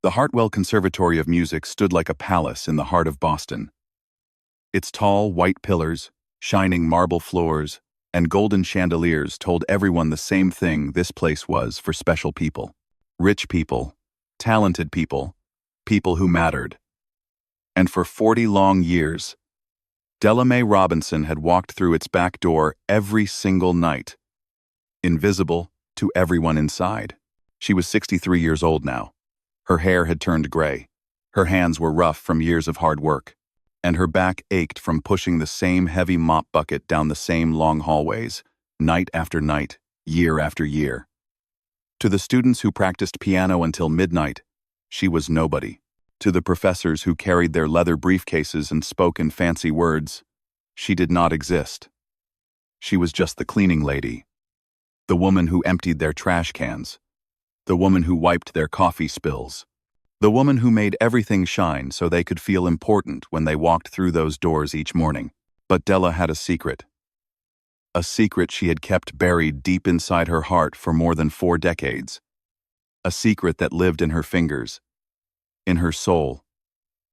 The Hartwell Conservatory of Music stood like a palace in the heart of Boston. Its tall, white pillars, shining marble floors, and golden chandeliers told everyone the same thing: this place was for special people. Rich people, talented people, people who mattered. And for 40 long years, Della Mae Robinson had walked through its back door every single night, invisible to everyone inside. She was 63 years old now. Her hair had turned gray. Her hands were rough from years of hard work, and her back ached from pushing the same heavy mop bucket down the same long hallways, night after night, year after year. To the students who practiced piano until midnight, she was nobody. To the professors who carried their leather briefcases and spoke in fancy words, she did not exist. She was just the cleaning lady, the woman who emptied their trash cans, the woman who wiped their coffee spills, the woman who made everything shine so they could feel important when they walked through those doors each morning. But Della had a secret she had kept buried deep inside her heart for more than 4 decades, a secret that lived in her fingers, in her soul,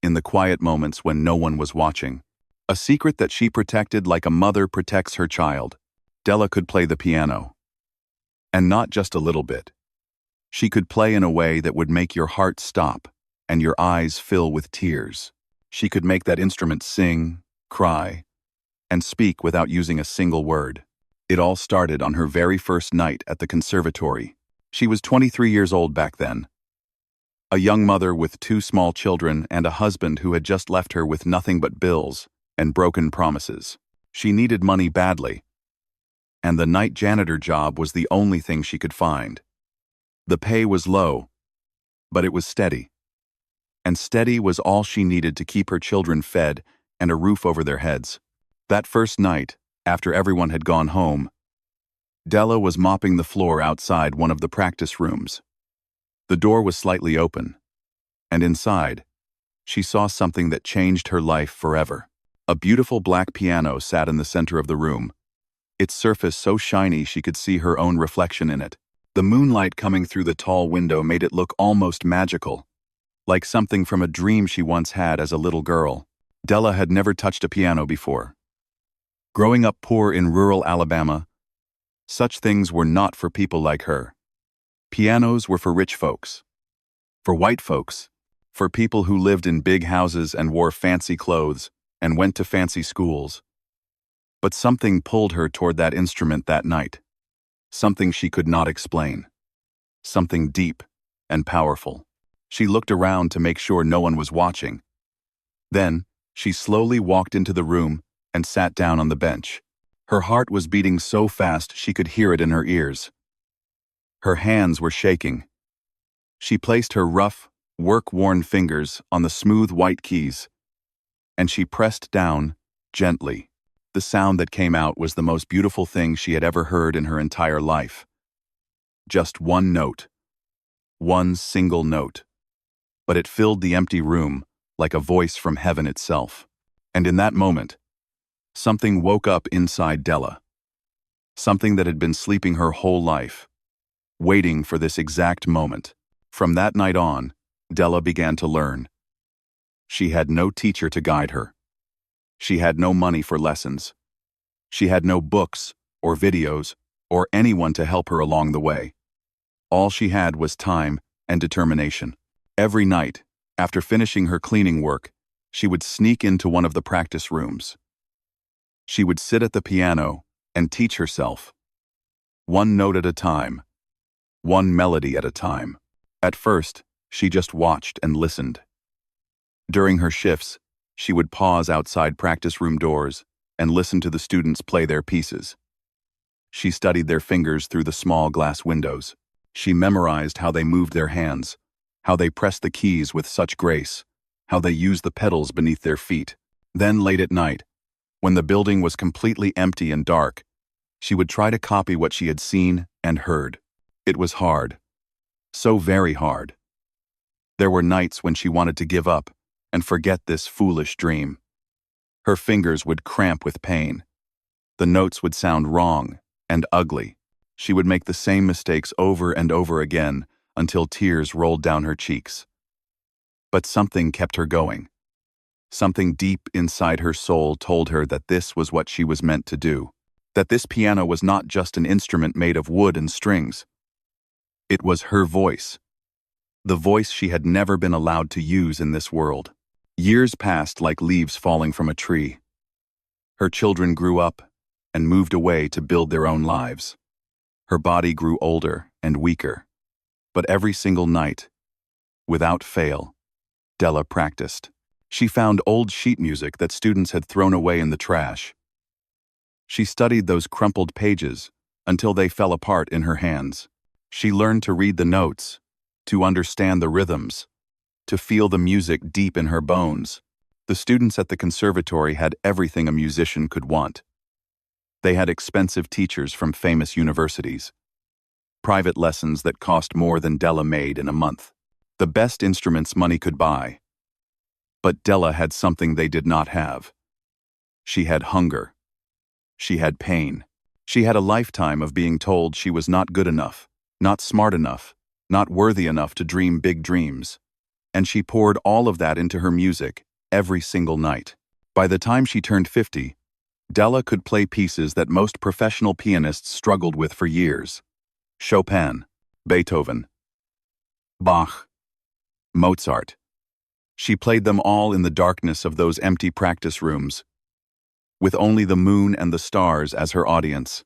in the quiet moments when no one was watching, a secret that she protected like a mother protects her child. Della could play the piano, and not just a little bit. She could play in a way that would make your heart stop and your eyes fill with tears. She could make that instrument sing, cry, and speak without using a single word. It all started on her very first night at the conservatory. She was 23 years old back then, a young mother with 2 small children and a husband who had just left her with nothing but bills and broken promises. She needed money badly, and the night janitor job was the only thing she could find. The pay was low, but it was steady. And steady was all she needed to keep her children fed and a roof over their heads. That first night, after everyone had gone home, Della was mopping the floor outside one of the practice rooms. The door was slightly open, and inside, she saw something that changed her life forever. A beautiful black piano sat in the center of the room, its surface so shiny she could see her own reflection in it. The moonlight coming through the tall window made it look almost magical, like something from a dream she once had as a little girl. Della had never touched a piano before. Growing up poor in rural Alabama, such things were not for people like her. Pianos were for rich folks, for white folks, for people who lived in big houses and wore fancy clothes and went to fancy schools. But something pulled her toward that instrument that night. Something she could not explain. Something deep and powerful. She looked around to make sure no one was watching. Then, she slowly walked into the room and sat down on the bench. Her heart was beating so fast she could hear it in her ears. Her hands were shaking. She placed her rough, work-worn fingers on the smooth white keys, and she pressed down gently. The sound that came out was the most beautiful thing she had ever heard in her entire life. Just one note. One single note. But it filled the empty room like a voice from heaven itself. And in that moment, something woke up inside Della. Something that had been sleeping her whole life, waiting for this exact moment. From that night on, Della began to learn. She had no teacher to guide her. She had no money for lessons. She had no books or videos or anyone to help her along the way. All she had was time and determination. Every night, after finishing her cleaning work, she would sneak into one of the practice rooms. She would sit at the piano and teach herself, one note at a time, one melody at a time. At first, she just watched and listened. During her shifts, she would pause outside practice room doors and listen to the students play their pieces. She studied their fingers through the small glass windows. She memorized how they moved their hands, how they pressed the keys with such grace, how they used the pedals beneath their feet. Then late at night, when the building was completely empty and dark, she would try to copy what she had seen and heard. It was hard. So very hard. There were nights when she wanted to give up and forget this foolish dream. Her fingers would cramp with pain. The notes would sound wrong and ugly. She would make the same mistakes over and over again until tears rolled down her cheeks. But something kept her going. Something deep inside her soul told her that this was what she was meant to do. That this piano was not just an instrument made of wood and strings. It was her voice. The voice she had never been allowed to use in this world. Years passed like leaves falling from a tree. Her children grew up and moved away to build their own lives. Her body grew older and weaker. But every single night, without fail, Della practiced. She found old sheet music that students had thrown away in the trash. She studied those crumpled pages until they fell apart in her hands. She learned to read the notes, to understand the rhythms, to feel the music deep in her bones. The students at the conservatory had everything a musician could want. They had expensive teachers from famous universities, private lessons that cost more than Della made in a month, the best instruments money could buy. But Della had something they did not have. She had hunger. She had pain. She had a lifetime of being told she was not good enough, not smart enough, not worthy enough to dream big dreams. And she poured all of that into her music every single night. By the time she turned 50, Della could play pieces that most professional pianists struggled with for years. Chopin, Beethoven, Bach, Mozart. She played them all in the darkness of those empty practice rooms, with only the moon and the stars as her audience.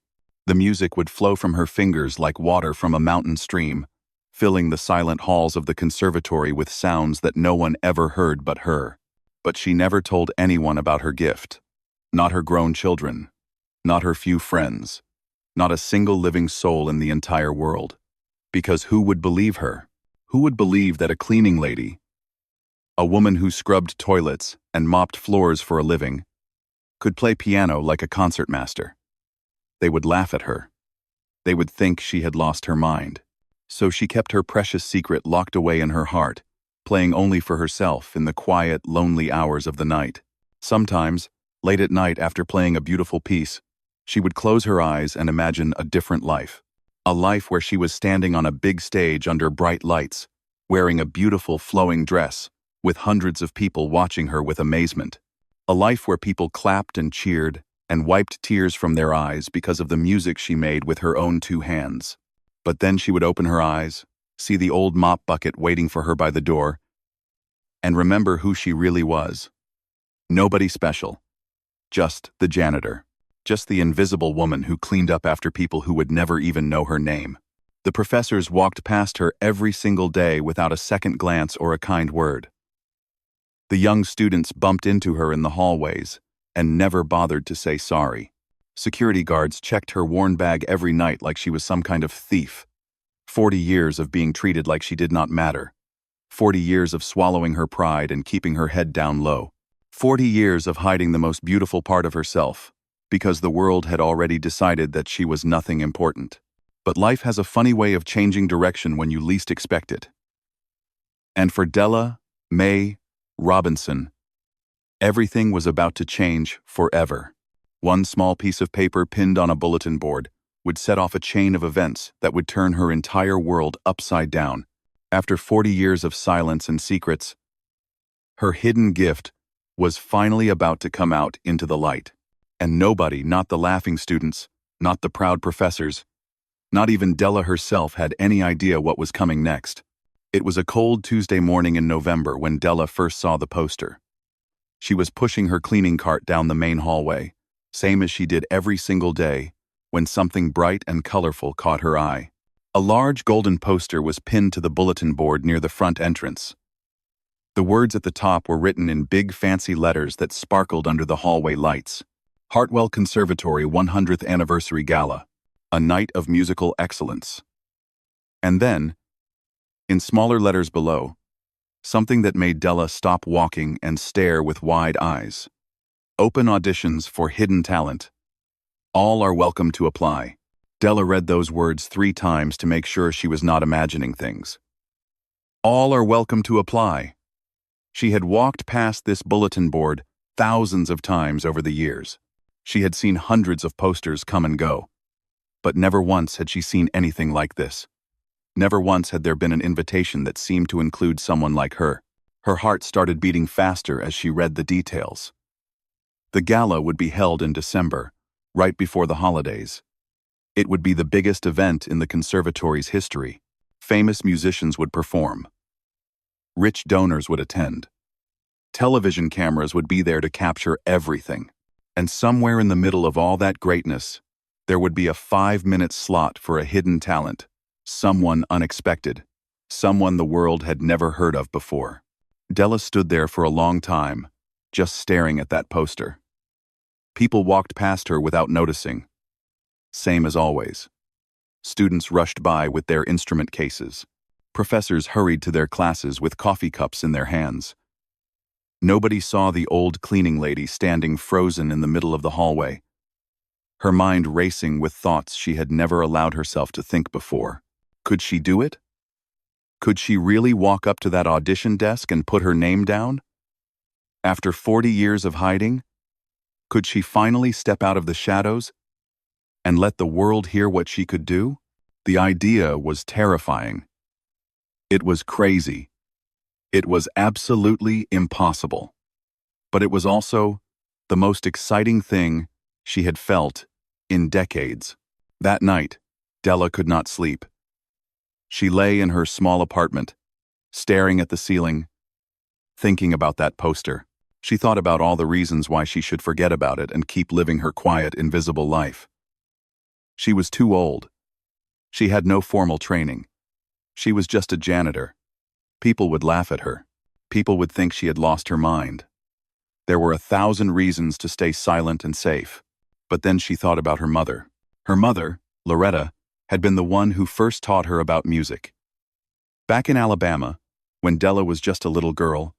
The music would flow from her fingers like water from a mountain stream, filling the silent halls of the conservatory with sounds that no one ever heard but her. But she never told anyone about her gift. Not her grown children, not her few friends, not a single living soul in the entire world. Because who would believe her? Who would believe that a cleaning lady, a woman who scrubbed toilets and mopped floors for a living, could play piano like a concertmaster? They would laugh at her. They would think she had lost her mind. So she kept her precious secret locked away in her heart, playing only for herself in the quiet, lonely hours of the night. Sometimes, late at night after playing a beautiful piece, she would close her eyes and imagine a different life. A life where she was standing on a big stage under bright lights, wearing a beautiful flowing dress, with hundreds of people watching her with amazement. A life where people clapped and cheered and wiped tears from their eyes because of the music she made with her own two hands. But then she would open her eyes, see the old mop bucket waiting for her by the door, and remember who she really was. Nobody special. Just the janitor. Just the invisible woman who cleaned up after people who would never even know her name. The professors walked past her every single day without a second glance or a kind word. The young students bumped into her in the hallways and never bothered to say sorry. Security guards checked her worn bag every night like she was some kind of thief. 40 years of being treated like she did not matter. 40 years of swallowing her pride and keeping her head down low. 40 years of hiding the most beautiful part of herself, because the world had already decided that she was nothing important. But life has a funny way of changing direction when you least expect it. And for Della Mae Robinson, everything was about to change forever. One small piece of paper pinned on a bulletin board would set off a chain of events that would turn her entire world upside down. After 40 years of silence and secrets, her hidden gift was finally about to come out into the light. And nobody, not the laughing students, not the proud professors, not even Della herself had any idea what was coming next. It was a cold Tuesday morning in November when Della first saw the poster. She was pushing her cleaning cart down the main hallway, same as she did every single day, when something bright and colorful caught her eye. A large golden poster was pinned to the bulletin board near the front entrance. The words at the top were written in big fancy letters that sparkled under the hallway lights. Hartwell Conservatory 100th Anniversary Gala, a night of musical excellence. And then, in smaller letters below, something that made Della stop walking and stare with wide eyes. Open auditions for hidden talent. All are welcome to apply. Della read those words 3 times to make sure she was not imagining things. All are welcome to apply. She had walked past this bulletin board thousands of times over the years. She had seen hundreds of posters come and go. But never once had she seen anything like this. Never once had there been an invitation that seemed to include someone like her. Her heart started beating faster as she read the details. The gala would be held in December, right before the holidays. It would be the biggest event in the conservatory's history. Famous musicians would perform. Rich donors would attend. Television cameras would be there to capture everything. And somewhere in the middle of all that greatness, there would be a 5-minute slot for a hidden talent, someone unexpected, someone the world had never heard of before. Della stood there for a long time, just staring at that poster. People walked past her without noticing. Same as always. Students rushed by with their instrument cases. Professors hurried to their classes with coffee cups in their hands. Nobody saw the old cleaning lady standing frozen in the middle of the hallway, her mind racing with thoughts she had never allowed herself to think before. Could she do it? Could she really walk up to that audition desk and put her name down? After 40 years of hiding, could she finally step out of the shadows and let the world hear what she could do? The idea was terrifying. It was crazy. It was absolutely impossible. But it was also the most exciting thing she had felt in decades. That night, Della could not sleep. She lay in her small apartment, staring at the ceiling, thinking about that poster. She thought about all the reasons why she should forget about it and keep living her quiet, invisible life. She was too old. She had no formal training. She was just a janitor. People would laugh at her. People would think she had lost her mind. There were 1,000 reasons to stay silent and safe. But then she thought about her mother. Her mother, Loretta, had been the one who first taught her about music. Back in Alabama, when Della was just a little girl,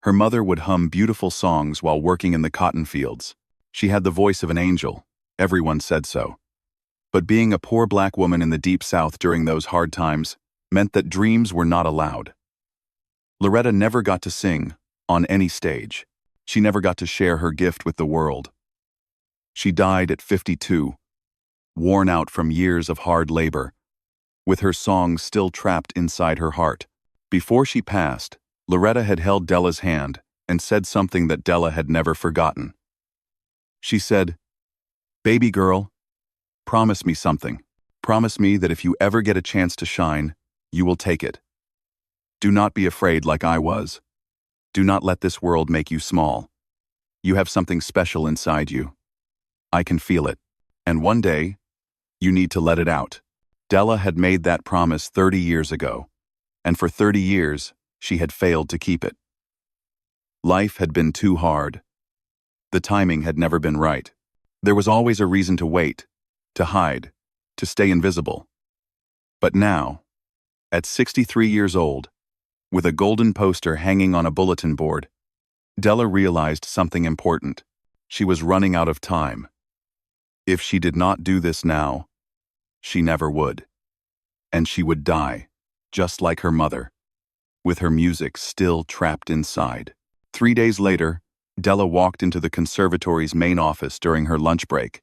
her mother would hum beautiful songs while working in the cotton fields. She had the voice of an angel. Everyone said so. But being a poor black woman in the Deep South during those hard times meant that dreams were not allowed. Loretta never got to sing on any stage. She never got to share her gift with the world. She died at 52, worn out from years of hard labor, with her songs still trapped inside her heart. Before she passed, Loretta had held Della's hand and said something that Della had never forgotten. She said, "Baby girl, promise me something. Promise me that if you ever get a chance to shine, you will take it. Do not be afraid like I was. Do not let this world make you small. You have something special inside you. I can feel it. And one day, you need to let it out." Della had made that promise 30 years ago, and for 30 years, she had failed to keep it. Life had been too hard. The timing had never been right. There was always a reason to wait, to hide, to stay invisible. But now, at 63 years old, with a golden poster hanging on a bulletin board, Della realized something important. She was running out of time. If she did not do this now, she never would. And she would die, just like her mother, with her music still trapped inside. 3 days later, Della walked into the conservatory's main office during her lunch break.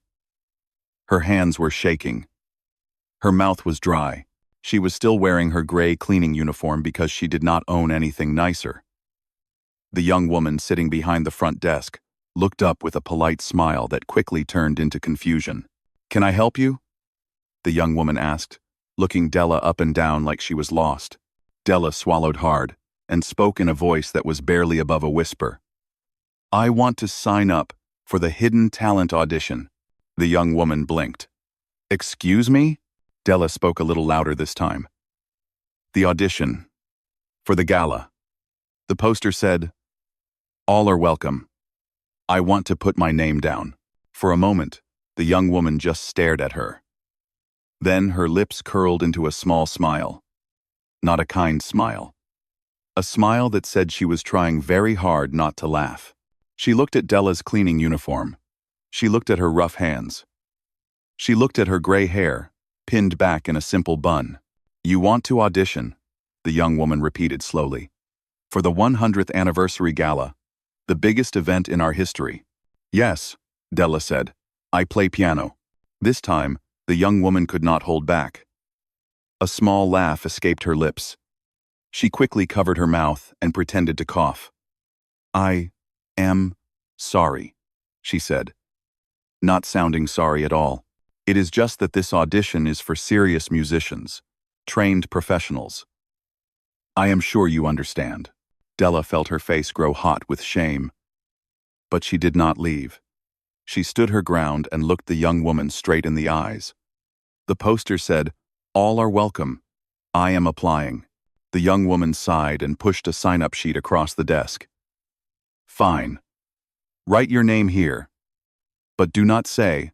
Her hands were shaking. Her mouth was dry. She was still wearing her gray cleaning uniform because she did not own anything nicer. The young woman sitting behind the front desk looked up with a polite smile that quickly turned into confusion. "Can I help you?" the young woman asked, looking Della up and down like she was lost. Della swallowed hard and spoke in a voice that was barely above a whisper. "I want to sign up for the hidden talent audition." The young woman blinked. "Excuse me?" Della spoke a little louder this time. "The audition. For the gala." The poster said, "All are welcome. I want to put my name down." For a moment, the young woman just stared at her. Then her lips curled into a small smile. Not a kind smile. A smile that said she was trying very hard not to laugh. She looked at Della's cleaning uniform. She looked at her rough hands. She looked at her gray hair, pinned back in a simple bun. "You want to audition," the young woman repeated slowly, "for the 100th anniversary gala, the biggest event in our history." "Yes," Della said. "I play piano." This time, the young woman could not hold back. A small laugh escaped her lips. She quickly covered her mouth and pretended to cough. "I am sorry," she said, not sounding sorry at all. "It is just that this audition is for serious musicians, trained professionals. I am sure you understand." Della felt her face grow hot with shame. But she did not leave. She stood her ground and looked the young woman straight in the eyes. The poster said, "All are welcome. I am applying." The young woman sighed and pushed a sign-up sheet across the desk. "Fine. Write your name here. But do not say,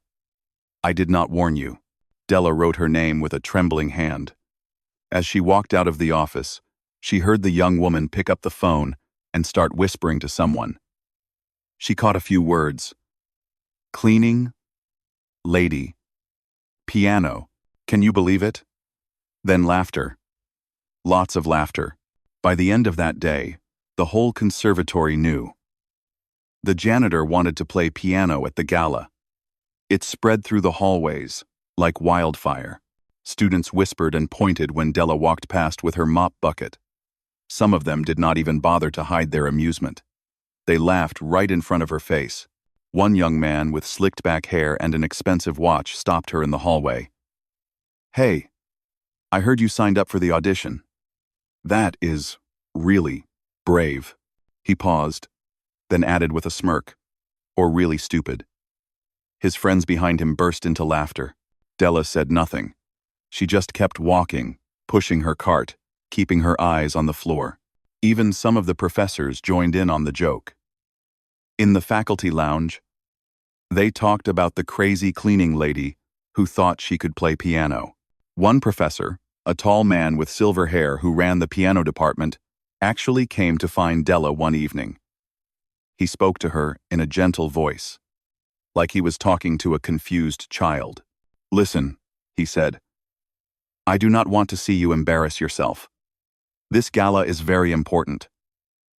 'I did not warn you.'" Della wrote her name with a trembling hand. As she walked out of the office, she heard the young woman pick up the phone and start whispering to someone. She caught a few words. Cleaning, lady, piano. Can you believe it? Then laughter. Lots of laughter. By the end of that day, the whole conservatory knew. The janitor wanted to play piano at the gala. It spread through the hallways, like wildfire. Students whispered and pointed when Della walked past with her mop bucket. Some of them did not even bother to hide their amusement. They laughed right in front of her face. One young man with slicked back hair and an expensive watch stopped her in the hallway. "Hey, I heard you signed up for the audition. That is really brave." He paused, then added with a smirk, "Or really stupid." His friends behind him burst into laughter. Della said nothing. She just kept walking, pushing her cart, keeping her eyes on the floor. Even some of the professors joined in on the joke. In the faculty lounge, they talked about the crazy cleaning lady who thought she could play piano. One professor, a tall man with silver hair who ran the piano department, actually came to find Della one evening. He spoke to her in a gentle voice, like he was talking to a confused child. "Listen," he said. "I do not want to see you embarrass yourself. This gala is very important.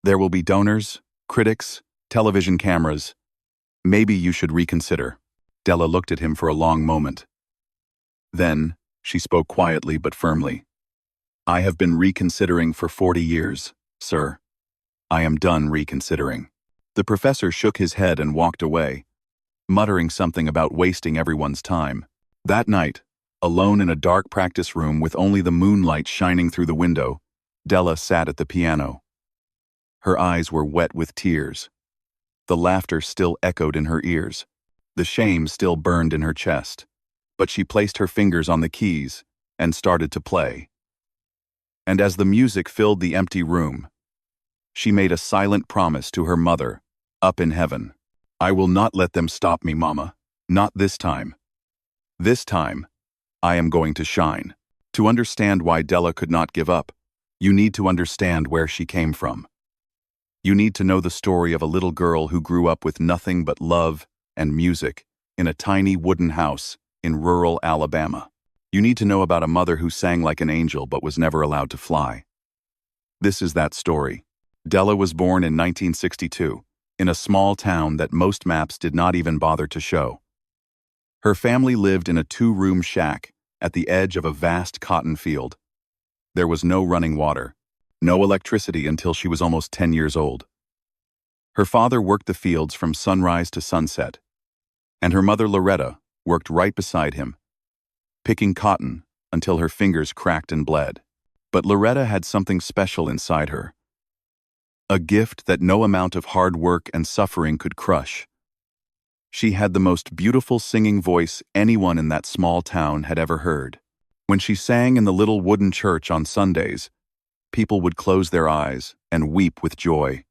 There will be donors, critics, television cameras. Maybe you should reconsider." Della looked at him for a long moment. Then, she spoke quietly but firmly. "I have been reconsidering for 40 years, sir. I am done reconsidering." The professor shook his head and walked away, muttering something about wasting everyone's time. That night, alone in a dark practice room with only the moonlight shining through the window, Della sat at the piano. Her eyes were wet with tears. The laughter still echoed in her ears. The shame still burned in her chest. But she placed her fingers on the keys and started to play. And as the music filled the empty room, she made a silent promise to her mother, up in heaven. "I will not let them stop me, Mama. Not this time. This time, I am going to shine." To understand why Della could not give up, you need to understand where she came from. You need to know the story of a little girl who grew up with nothing but love and music in a tiny wooden house in rural Alabama. You need to know about a mother who sang like an angel but was never allowed to fly. This is that story. Della was born in 1962, in a small town that most maps did not even bother to show. Her family lived in a 2-room shack at the edge of a vast cotton field. There was no running water, no electricity until she was almost 10 years old. Her father worked the fields from sunrise to sunset, and her mother Loretta worked right beside him, picking cotton until her fingers cracked and bled. But Loretta had something special inside her, a gift that no amount of hard work and suffering could crush. She had the most beautiful singing voice anyone in that small town had ever heard. When she sang in the little wooden church on Sundays, people would close their eyes and weep with joy.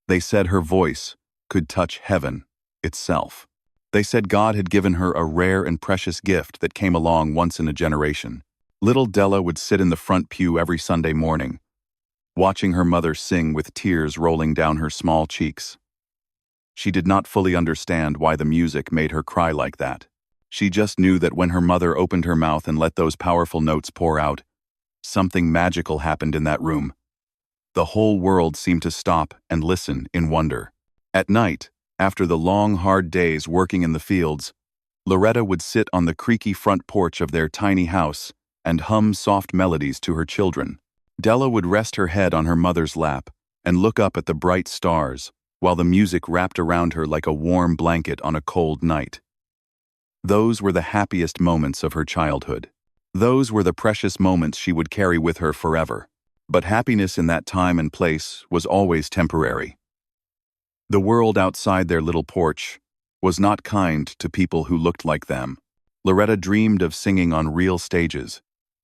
They said her voice could touch heaven itself. They said God had given her a rare and precious gift that came along once in a generation. Little Della would sit in the front pew every Sunday morning, watching her mother sing with tears rolling down her small cheeks. She did not fully understand why the music made her cry like that. She just knew that when her mother opened her mouth and let those powerful notes pour out, something magical happened in that room. The whole world seemed to stop and listen in wonder. At night, after the long, hard days working in the fields, Loretta would sit on the creaky front porch of their tiny house and hum soft melodies to her children. Della would rest her head on her mother's lap and look up at the bright stars while the music wrapped around her like a warm blanket on a cold night. Those were the happiest moments of her childhood. Those were the precious moments she would carry with her forever. But happiness in that time and place was always temporary. The world outside their little porch was not kind to people who looked like them. Loretta dreamed of singing on real stages,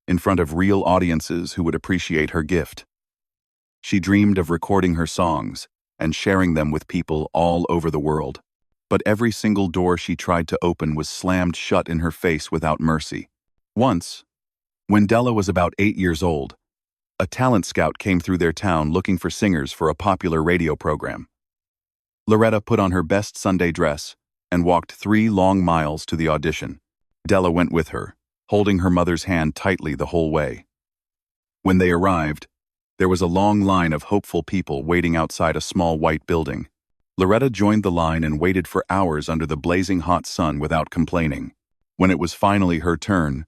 in front of real audiences who would appreciate her gift. She dreamed of recording her songs and sharing them with people all over the world. But every single door she tried to open was slammed shut in her face without mercy. Once, when Della was about 8 years old, a talent scout came through their town looking for singers for a popular radio program. Loretta put on her best Sunday dress and walked 3 long miles to the audition. Della went with her, holding her mother's hand tightly the whole way. When they arrived, there was a long line of hopeful people waiting outside a small white building. Loretta joined the line and waited for hours under the blazing hot sun without complaining. When it was finally her turn,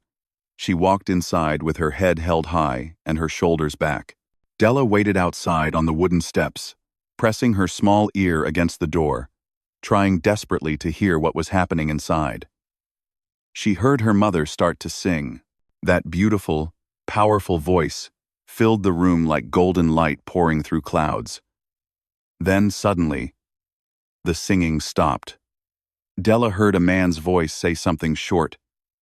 she walked inside with her head held high and her shoulders back. Della waited outside on the wooden steps, pressing her small ear against the door, trying desperately to hear what was happening inside. She heard her mother start to sing. That beautiful, powerful voice filled the room like golden light pouring through clouds. Then suddenly, the singing stopped. Della heard a man's voice say something short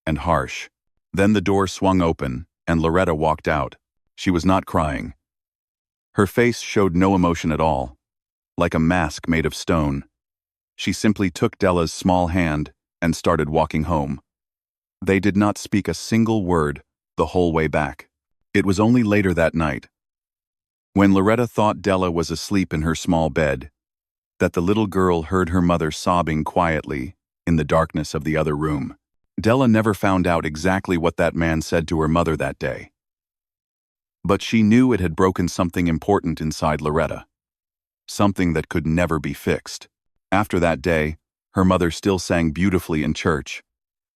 and harsh. Then the door swung open and Loretta walked out. She was not crying. Her face showed no emotion at all, like a mask made of stone. She simply took Della's small hand and started walking home. They did not speak a single word the whole way back. It was only later that night, when Loretta thought Della was asleep in her small bed, that the little girl heard her mother sobbing quietly in the darkness of the other room. Della never found out exactly what that man said to her mother that day. But she knew it had broken something important inside Loretta, something that could never be fixed. After that day, her mother still sang beautifully in church.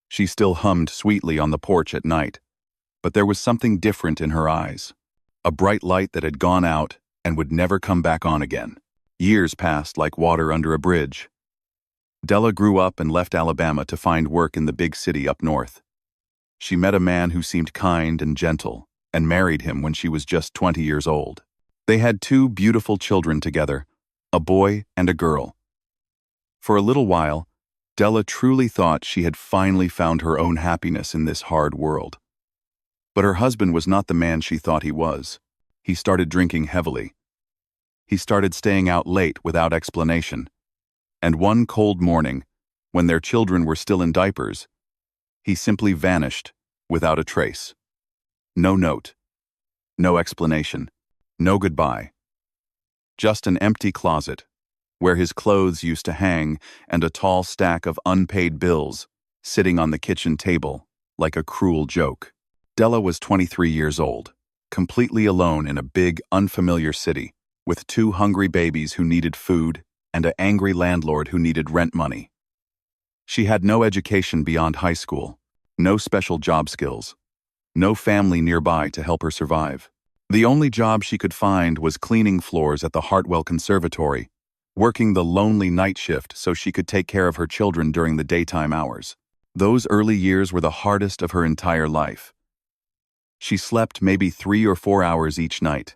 She still hummed sweetly on the porch at night. But there was something different in her eyes, a bright light that had gone out and would never come back on again. Years passed like water under a bridge. Della grew up and left Alabama to find work in the big city up north. She met a man who seemed kind and gentle and married him when she was just 20 years old. They had 2 beautiful children together, a boy and a girl. For a little while, Della truly thought she had finally found her own happiness in this hard world. But her husband was not the man she thought he was. He started drinking heavily. He started staying out late without explanation. And one cold morning, when their children were still in diapers, he simply vanished without a trace. No note, no explanation, no goodbye. Just an empty closet, where his clothes used to hang and a tall stack of unpaid bills sitting on the kitchen table like a cruel joke. Della was 23 years old, completely alone in a big, unfamiliar city, with 2 hungry babies who needed food and an angry landlord who needed rent money. She had no education beyond high school, no special job skills, no family nearby to help her survive. The only job she could find was cleaning floors at the Hartwell Conservatory, working the lonely night shift so she could take care of her children during the daytime hours. Those early years were the hardest of her entire life. She slept maybe 3 or 4 hours each night.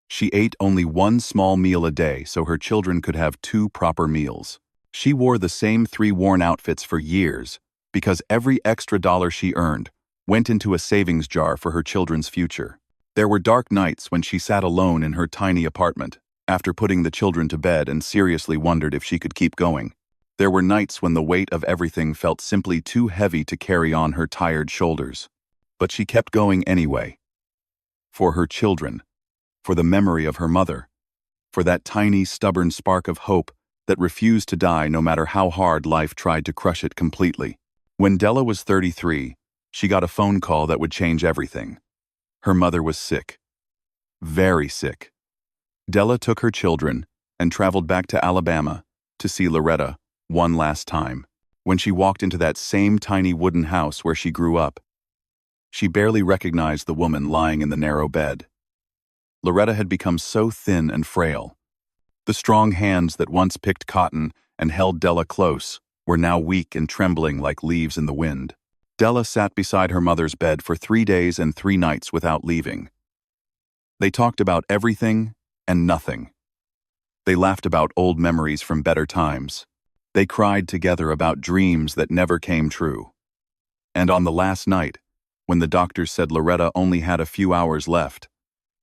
She ate only 1 small meal a day so her children could have 2 proper meals. She wore the same 3 worn outfits for years because every extra dollar she earned went into a savings jar for her children's future. There were dark nights when she sat alone in her tiny apartment after putting the children to bed and seriously wondered if she could keep going. There were nights when the weight of everything felt simply too heavy to carry on her tired shoulders. But she kept going anyway. For her children, for the memory of her mother, for that tiny, stubborn spark of hope that refused to die no matter how hard life tried to crush it completely. When Della was 33, she got a phone call that would change everything. Her mother was sick. Very sick. Della took her children and traveled back to Alabama to see Loretta one last time. When she walked into that same tiny wooden house where she grew up, she barely recognized the woman lying in the narrow bed. Loretta had become so thin and frail. The strong hands that once picked cotton and held Della close were now weak and trembling like leaves in the wind. Della sat beside her mother's bed for 3 days and 3 nights without leaving. They talked about everything and nothing. They laughed about old memories from better times. They cried together about dreams that never came true. And on the last night, when the doctors said Loretta only had a few hours left,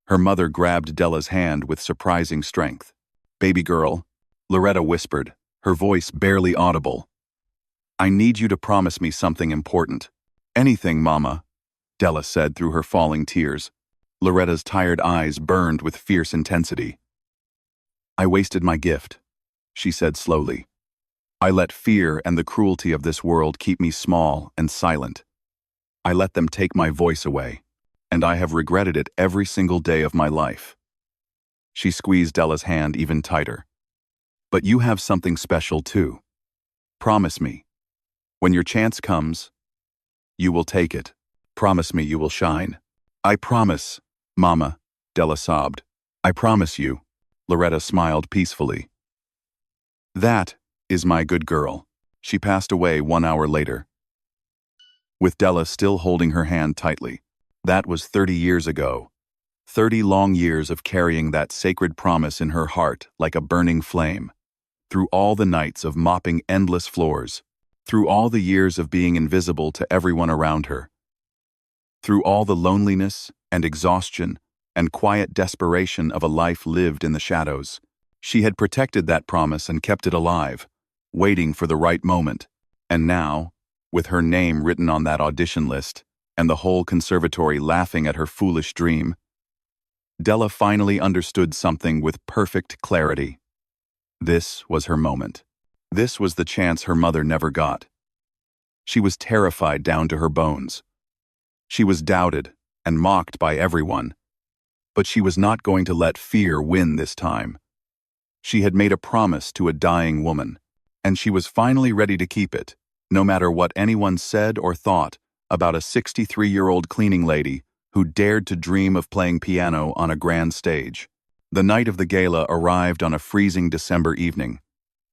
her mother grabbed Della's hand with surprising strength. "Baby girl," Loretta whispered, her voice barely audible. "I need you to promise me something important." "Anything, Mama," Della said through her falling tears. Loretta's tired eyes burned with fierce intensity. "I wasted my gift," she said slowly. "I let fear and the cruelty of this world keep me small and silent. I let them take my voice away, and I have regretted it every single day of my life." She squeezed Della's hand even tighter. "But you have something special too. Promise me, when your chance comes, you will take it. Promise me you will shine." "I promise, Mama," Della sobbed. "I promise you." Loretta smiled peacefully. "That is my good girl." She passed away 1 hour later, with Della still holding her hand tightly. That was 30 years ago. 30 long years of carrying that sacred promise in her heart like a burning flame. Through all the nights of mopping endless floors. Through all the years of being invisible to everyone around her. Through all the loneliness and exhaustion and quiet desperation of a life lived in the shadows. She had protected that promise and kept it alive, waiting for the right moment. And now, with her name written on that audition list, and the whole conservatory laughing at her foolish dream, Della finally understood something with perfect clarity. This was her moment. This was the chance her mother never got. She was terrified down to her bones. She was doubted and mocked by everyone. But she was not going to let fear win this time. She had made a promise to a dying woman, and she was finally ready to keep it, no matter what anyone said or thought about a 63-year-old cleaning lady who dared to dream of playing piano on a grand stage. The night of the gala arrived on a freezing December evening.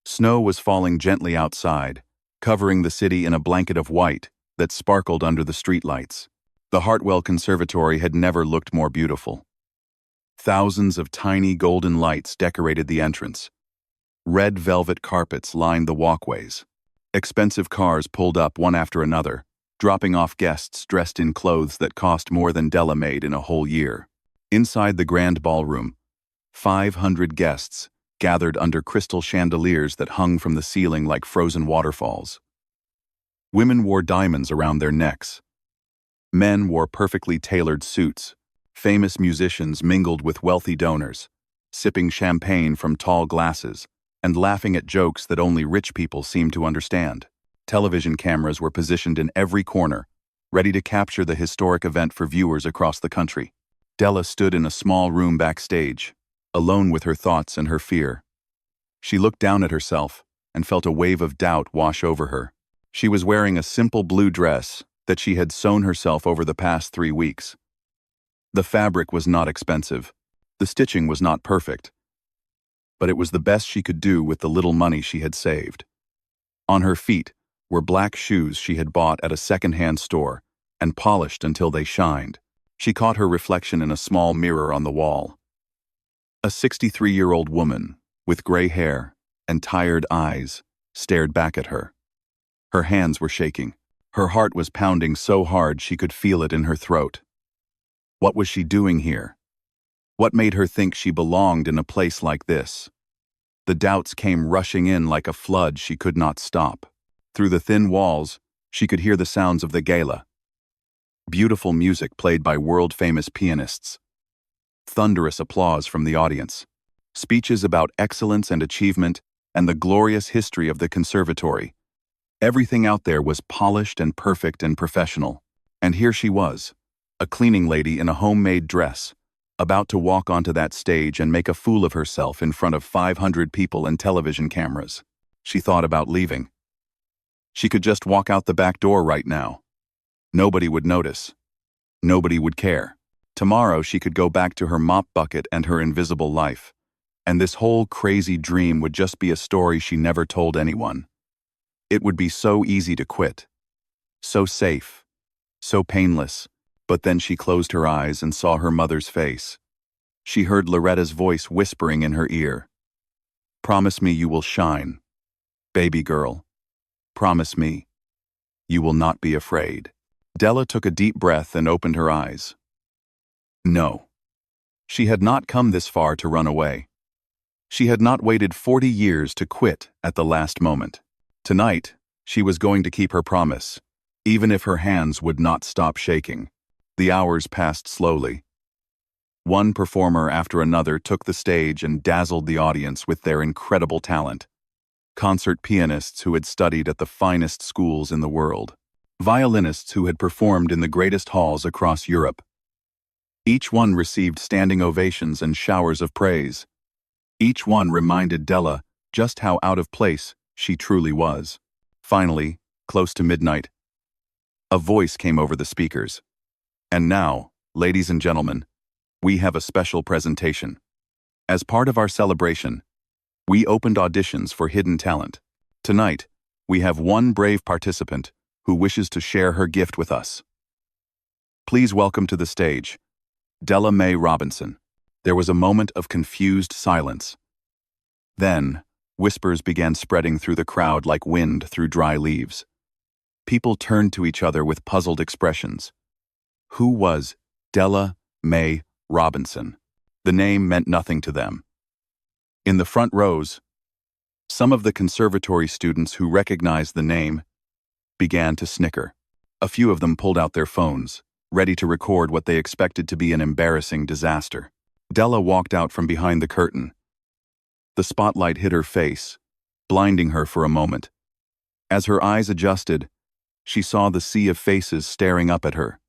Snow was falling gently outside, covering the city in a blanket of white that sparkled under the streetlights. The Hartwell Conservatory had never looked more beautiful. Thousands of tiny golden lights decorated the entrance. Red velvet carpets lined the walkways. Expensive cars pulled up one after another, dropping off guests dressed in clothes that cost more than Della made in a whole year. Inside the grand ballroom, 500 guests gathered under crystal chandeliers that hung from the ceiling like frozen waterfalls. Women wore diamonds around their necks. Men wore perfectly tailored suits. Famous musicians mingled with wealthy donors, sipping champagne from tall glasses and laughing at jokes that only rich people seemed to understand. Television cameras were positioned in every corner, ready to capture the historic event for viewers across the country. Della stood in a small room backstage, alone with her thoughts and her fear. She looked down at herself and felt a wave of doubt wash over her. She was wearing a simple blue dress that she had sewn herself over the past 3 weeks. The fabric was not expensive. The stitching was not perfect. But it was the best she could do with the little money she had saved. On her feet were black shoes she had bought at a second-hand store and polished until they shined. She caught her reflection in a small mirror on the wall. A 63-year-old woman with gray hair and tired eyes stared back at her. Her hands were shaking. Her heart was pounding so hard she could feel it in her throat. What was she doing here? What made her think she belonged in a place like this? The doubts came rushing in like a flood she could not stop. Through the thin walls, she could hear the sounds of the gala. Beautiful music played by world-famous pianists. Thunderous applause from the audience. Speeches about excellence and achievement and the glorious history of the conservatory. Everything out there was polished and perfect and professional. And here she was, a cleaning lady in a homemade dress, about to walk onto that stage and make a fool of herself in front of 500 people and television cameras. She thought about leaving. She could just walk out the back door right now. Nobody would notice. Nobody would care. Tomorrow she could go back to her mop bucket and her invisible life. And this whole crazy dream would just be a story she never told anyone. It would be so easy to quit. So safe. So painless. But then she closed her eyes and saw her mother's face. She heard Loretta's voice whispering in her ear. "Promise me you will shine. Baby girl. Promise me. You will not be afraid." Della took a deep breath and opened her eyes. No. She had not come this far to run away. She had not waited 40 years to quit at the last moment. Tonight, she was going to keep her promise, even if her hands would not stop shaking. The hours passed slowly. One performer after another took the stage and dazzled the audience with their incredible talent. Concert pianists who had studied at the finest schools in the world. Violinists who had performed in the greatest halls across Europe. Each one received standing ovations and showers of praise. Each one reminded Della just how out of place she truly was. Finally, close to midnight, a voice came over the speakers. "And now, ladies and gentlemen, we have a special presentation. As part of our celebration, we opened auditions for hidden talent. Tonight, we have one brave participant who wishes to share her gift with us. Please welcome to the stage, Della Mae Robinson." There was a moment of confused silence. Then, whispers began spreading through the crowd like wind through dry leaves. People turned to each other with puzzled expressions. Who was Della Mae Robinson? The name meant nothing to them. In the front rows, some of the conservatory students who recognized the name began to snicker. A few of them pulled out their phones, ready to record what they expected to be an embarrassing disaster. Della walked out from behind the curtain. The spotlight hit her face, blinding her for a moment. As her eyes adjusted, she saw the sea of faces staring up at her.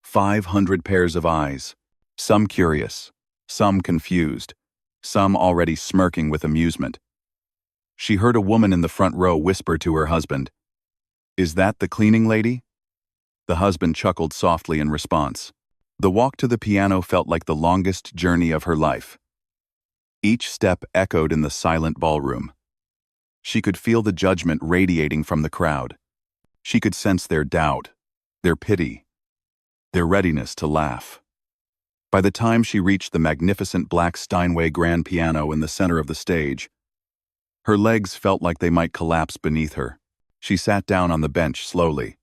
500 pairs of eyes, some curious, some confused, some already smirking with amusement. She heard a woman in the front row whisper to her husband, "Is that the cleaning lady?" The husband chuckled softly in response. The walk to the piano felt like the longest journey of her life. Each step echoed in the silent ballroom. She could feel the judgment radiating from the crowd. She could sense their doubt, their pity, their readiness to laugh. By the time she reached the magnificent black Steinway grand piano in the center of the stage, her legs felt like they might collapse beneath her. She sat down on the bench slowly.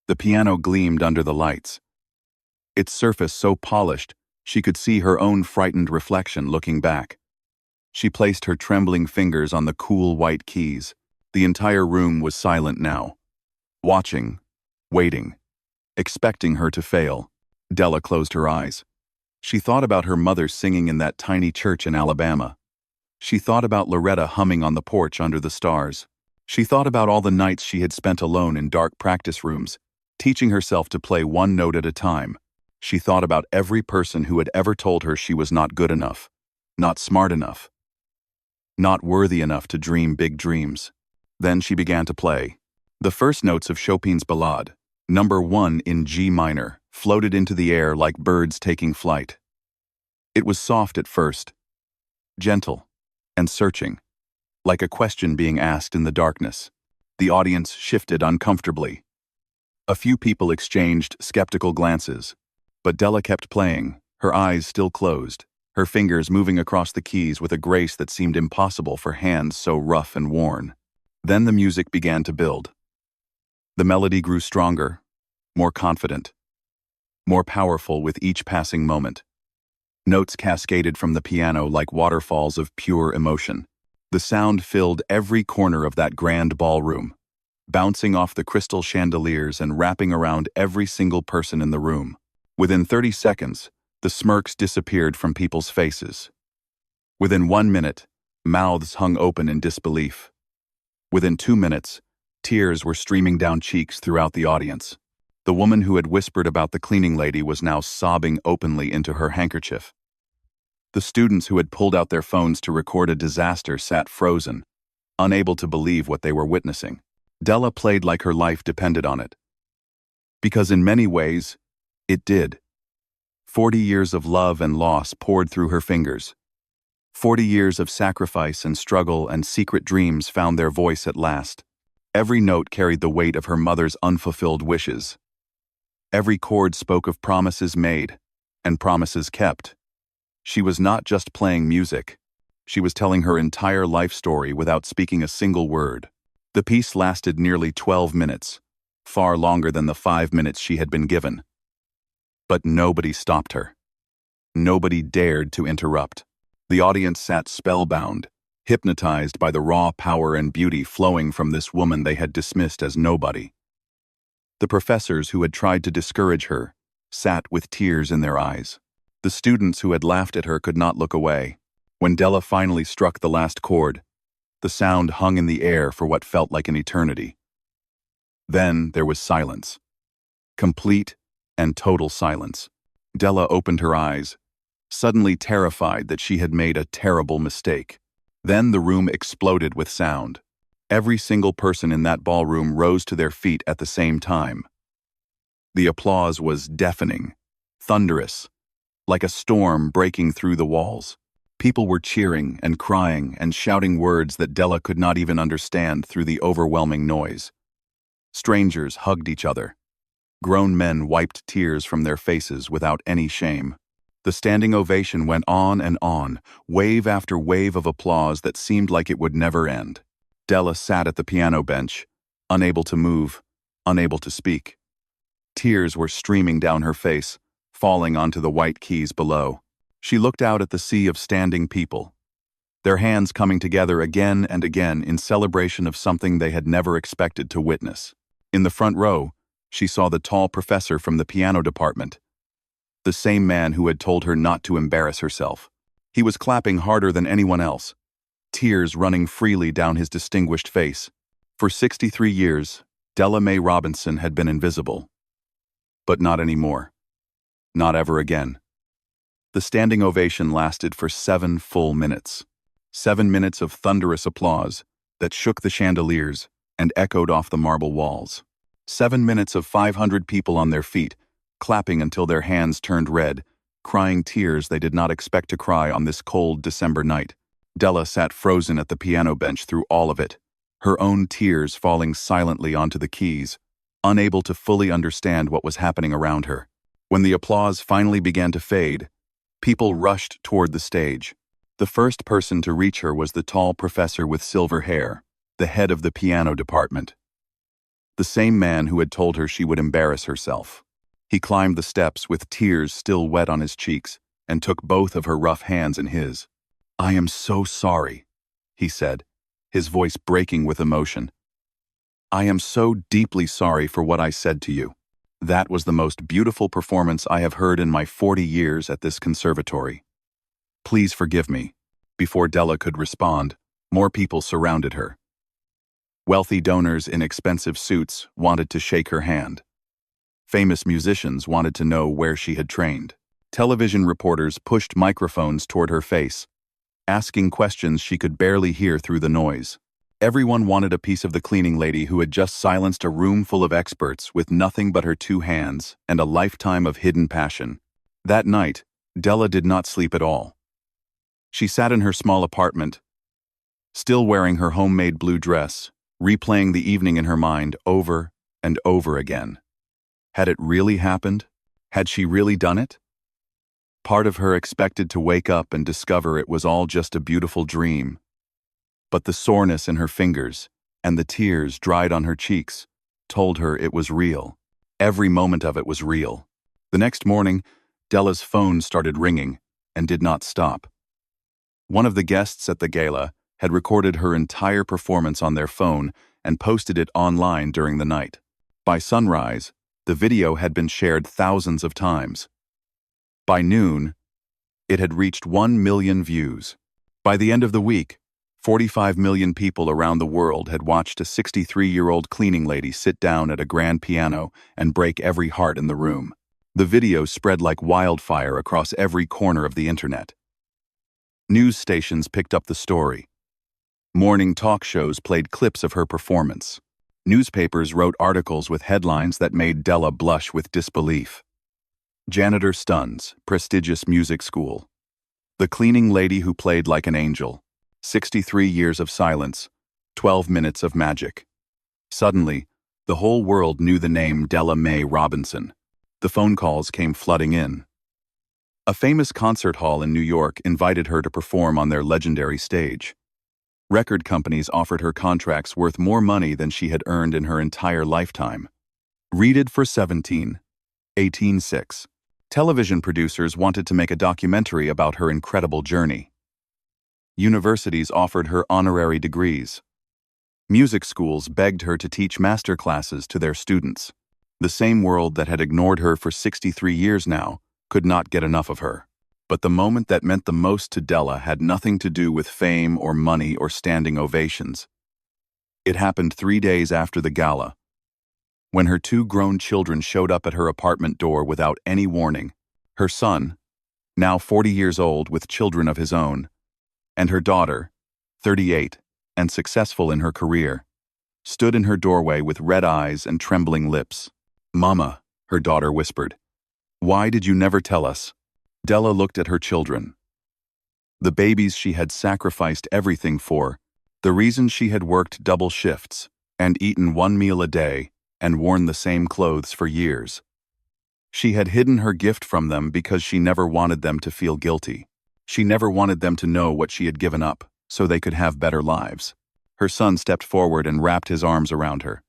The piano gleamed under the lights. Its surface so polished, she could see her own frightened reflection looking back. She placed her trembling fingers on the cool white keys. The entire room was silent now. Watching, waiting, expecting her to fail. Della closed her eyes. She thought about her mother singing in that tiny church in Alabama. She thought about Loretta humming on the porch under the stars. She thought about all the nights she had spent alone in dark practice rooms, teaching herself to play one note at a time. She thought about every person who had ever told her she was not good enough, not smart enough, not worthy enough to dream big dreams. Then she began to play. The first notes of Chopin's Ballade, number 1 in G minor, floated into the air like birds taking flight. It was soft at first, gentle, and searching, like a question being asked in the darkness. The audience shifted uncomfortably. A few people exchanged skeptical glances. But Della kept playing, her eyes still closed, her fingers moving across the keys with a grace that seemed impossible for hands so rough and worn. Then the music began to build. The melody grew stronger, more confident, more powerful with each passing moment. Notes cascaded from the piano like waterfalls of pure emotion. The sound filled every corner of that grand ballroom, bouncing off the crystal chandeliers and wrapping around every single person in the room. Within 30 seconds, the smirks disappeared from people's faces. Within 1 minute, mouths hung open in disbelief. Within 2 minutes, tears were streaming down cheeks throughout the audience. The woman who had whispered about the cleaning lady was now sobbing openly into her handkerchief. The students who had pulled out their phones to record a disaster sat frozen, unable to believe what they were witnessing. Della played like her life depended on it. Because in many ways, it did. 40 years of love and loss poured through her fingers. 40 years of sacrifice and struggle and secret dreams found their voice at last. Every note carried the weight of her mother's unfulfilled wishes. Every chord spoke of promises made and promises kept. She was not just playing music. She was telling her entire life story without speaking a single word. The piece lasted nearly 12 minutes, far longer than the 5 minutes she had been given. But nobody stopped her. Nobody dared to interrupt. The audience sat spellbound, hypnotized by the raw power and beauty flowing from this woman they had dismissed as nobody. The professors who had tried to discourage her sat with tears in their eyes. The students who had laughed at her could not look away. When Della finally struck the last chord, the sound hung in the air for what felt like an eternity. Then there was silence. Complete and total silence. Della opened her eyes, suddenly terrified that she had made a terrible mistake. Then the room exploded with sound. Every single person in that ballroom rose to their feet at the same time. The applause was deafening, thunderous, like a storm breaking through the walls. People were cheering and crying and shouting words that Della could not even understand through the overwhelming noise. Strangers hugged each other. Grown men wiped tears from their faces without any shame. The standing ovation went on, wave after wave of applause that seemed like it would never end. Della sat at the piano bench, unable to move, unable to speak. Tears were streaming down her face, falling onto the white keys below. She looked out at the sea of standing people, their hands coming together again and again in celebration of something they had never expected to witness. In the front row, she saw the tall professor from the piano department, the same man who had told her not to embarrass herself. He was clapping harder than anyone else, tears running freely down his distinguished face. For 63 years, Della Mae Robinson had been invisible. But not anymore. Not ever again. The standing ovation lasted for 7 full minutes. 7 minutes of thunderous applause that shook the chandeliers and echoed off the marble walls. 7 minutes of 500 people on their feet, clapping until their hands turned red, crying tears they did not expect to cry on this cold December night. Della sat frozen at the piano bench through all of it, her own tears falling silently onto the keys, unable to fully understand what was happening around her. When the applause finally began to fade, people rushed toward the stage. The first person to reach her was the tall professor with silver hair, the head of the piano department. The same man who had told her she would embarrass herself. He climbed the steps with tears still wet on his cheeks and took both of her rough hands in his. "I am so sorry," he said, his voice breaking with emotion. "I am so deeply sorry for what I said to you. That was the most beautiful performance I have heard in my 40 years at this conservatory. Please forgive me." Before Della could respond, more people surrounded her. Wealthy donors in expensive suits wanted to shake her hand. Famous musicians wanted to know where she had trained. Television reporters pushed microphones toward her face, asking questions she could barely hear through the noise. Everyone wanted a piece of the cleaning lady who had just silenced a room full of experts with nothing but her 2 hands and a lifetime of hidden passion. That night, Della did not sleep at all. She sat in her small apartment, still wearing her homemade blue dress, replaying the evening in her mind over and over again. Had it really happened? Had she really done it? Part of her expected to wake up and discover it was all just a beautiful dream. But the soreness in her fingers and the tears dried on her cheeks told her it was real. Every moment of it was real. The next morning, Della's phone started ringing and did not stop. One of the guests at the gala had recorded her entire performance on their phone and posted it online during the night. By sunrise, the video had been shared thousands of times. By noon, it had reached 1 million views. By the end of the week, 45 million people around the world had watched a 63-year-old cleaning lady sit down at a grand piano and break every heart in the room. The video spread like wildfire across every corner of the internet. News stations picked up the story. Morning talk shows played clips of her performance. Newspapers wrote articles with headlines that made Della blush with disbelief. Janitor stuns, prestigious music school. The cleaning lady who played like an angel. 63 years of silence, 12 minutes of magic. Suddenly, the whole world knew the name Della Mae Robinson. The phone calls came flooding in. A famous concert hall in New York invited her to perform on their legendary stage. Record companies offered her contracts worth more money than she had earned in her entire lifetime. Rated for 17. 18.6. Television producers wanted to make a documentary about her incredible journey. Universities offered her honorary degrees. Music schools begged her to teach master classes to their students. The same world that had ignored her for 63 years now could not get enough of her. But the moment that meant the most to Della had nothing to do with fame or money or standing ovations. It happened 3 days after the gala, when her 2 grown children showed up at her apartment door without any warning. Her son, now 40 years old with children of his own, and her daughter, 38, and successful in her career, stood in her doorway with red eyes and trembling lips. "Mama," her daughter whispered, "why did you never tell us?" Della looked at her children. The babies she had sacrificed everything for, the reason she had worked double shifts, and eaten 1 meal a day, and worn the same clothes for years. She had hidden her gift from them because she never wanted them to feel guilty. She never wanted them to know what she had given up, so they could have better lives. Her son stepped forward and wrapped his arms around her.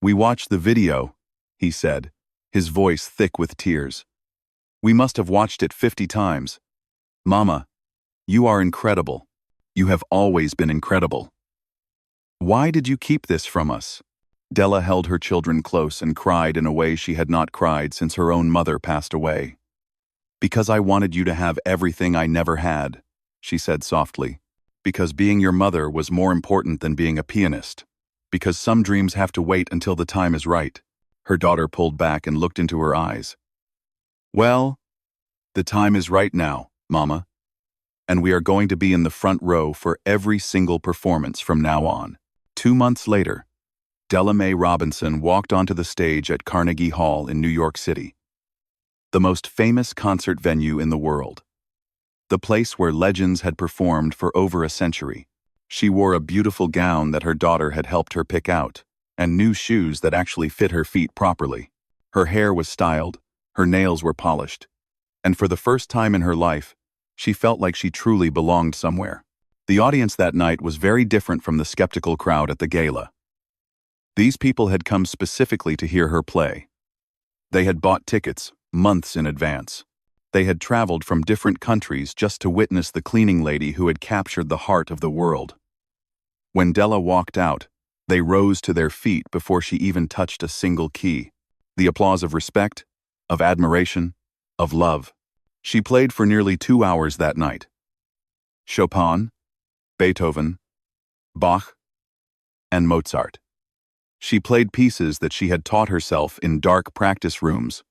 "We watched the video," he said, his voice thick with tears. "We must have watched it 50 times. Mama, you are incredible. You have always been incredible. Why did you keep this from us?" Della held her children close and cried in a way she had not cried since her own mother passed away. "Because I wanted you to have everything I never had," she said softly. "Because being your mother was more important than being a pianist. Because some dreams have to wait until the time is right." Her daughter pulled back and looked into her eyes. "Well, the time is right now, Mama. And we are going to be in the front row for every single performance from now on." 2 months later, Della Mae Robinson walked onto the stage at Carnegie Hall in New York City, the most famous concert venue in the world. The place where legends had performed for over a century. She wore a beautiful gown that her daughter had helped her pick out, and new shoes that actually fit her feet properly. Her hair was styled, her nails were polished, and for the first time in her life, she felt like she truly belonged somewhere. The audience that night was very different from the skeptical crowd at the gala. These people had come specifically to hear her play. They had bought tickets months in advance. They had traveled from different countries just to witness the cleaning lady who had captured the heart of the world. When Della walked out, they rose to their feet before she even touched a single key. The applause of respect, of admiration, of love. She played for nearly 2 hours that night. Chopin, Beethoven, Bach, and Mozart. She played pieces that she had taught herself in dark practice rooms,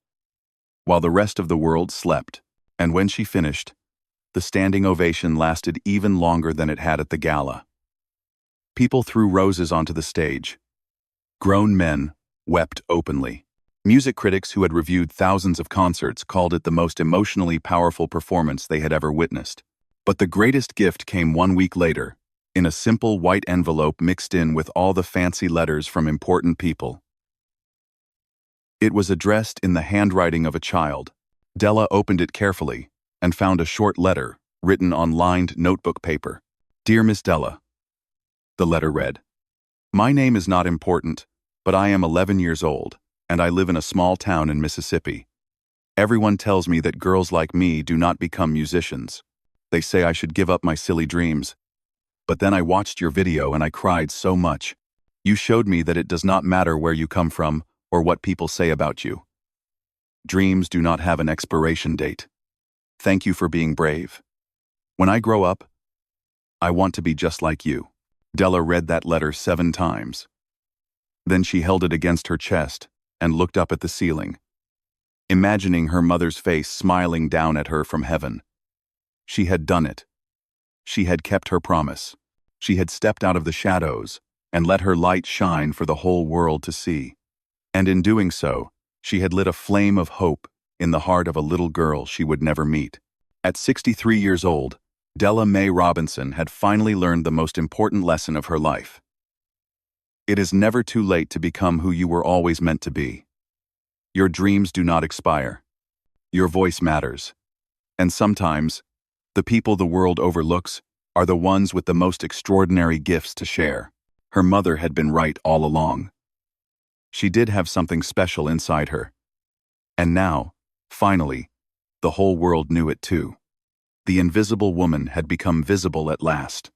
while the rest of the world slept, and when she finished, the standing ovation lasted even longer than it had at the gala. People threw roses onto the stage. Grown men wept openly. Music critics who had reviewed thousands of concerts called it the most emotionally powerful performance they had ever witnessed. But the greatest gift came 1 week later, in a simple white envelope mixed in with all the fancy letters from important people. It was addressed in the handwriting of a child. Della opened it carefully and found a short letter written on lined notebook paper. "Dear Miss Della," the letter read, "My name is not important, but I am 11 years old, and I live in a small town in Mississippi. Everyone tells me that girls like me do not become musicians. They say I should give up my silly dreams. But then I watched your video and I cried so much. You showed me that it does not matter where you come from or what people say about you. Dreams do not have an expiration date. Thank you for being brave. When I grow up, I want to be just like you." Della read that letter 7 times. Then she held it against her chest and looked up at the ceiling, imagining her mother's face smiling down at her from heaven. She had done it. She had kept her promise. She had stepped out of the shadows and let her light shine for the whole world to see. And in doing so, she had lit a flame of hope in the heart of a little girl she would never meet. At 63 years old, Della Mae Robinson had finally learned the most important lesson of her life. It is never too late to become who you were always meant to be. Your dreams do not expire. Your voice matters. And sometimes, the people the world overlooks are the ones with the most extraordinary gifts to share. Her mother had been right all along. She did have something special inside her. And now, finally, the whole world knew it too. The invisible woman had become visible at last.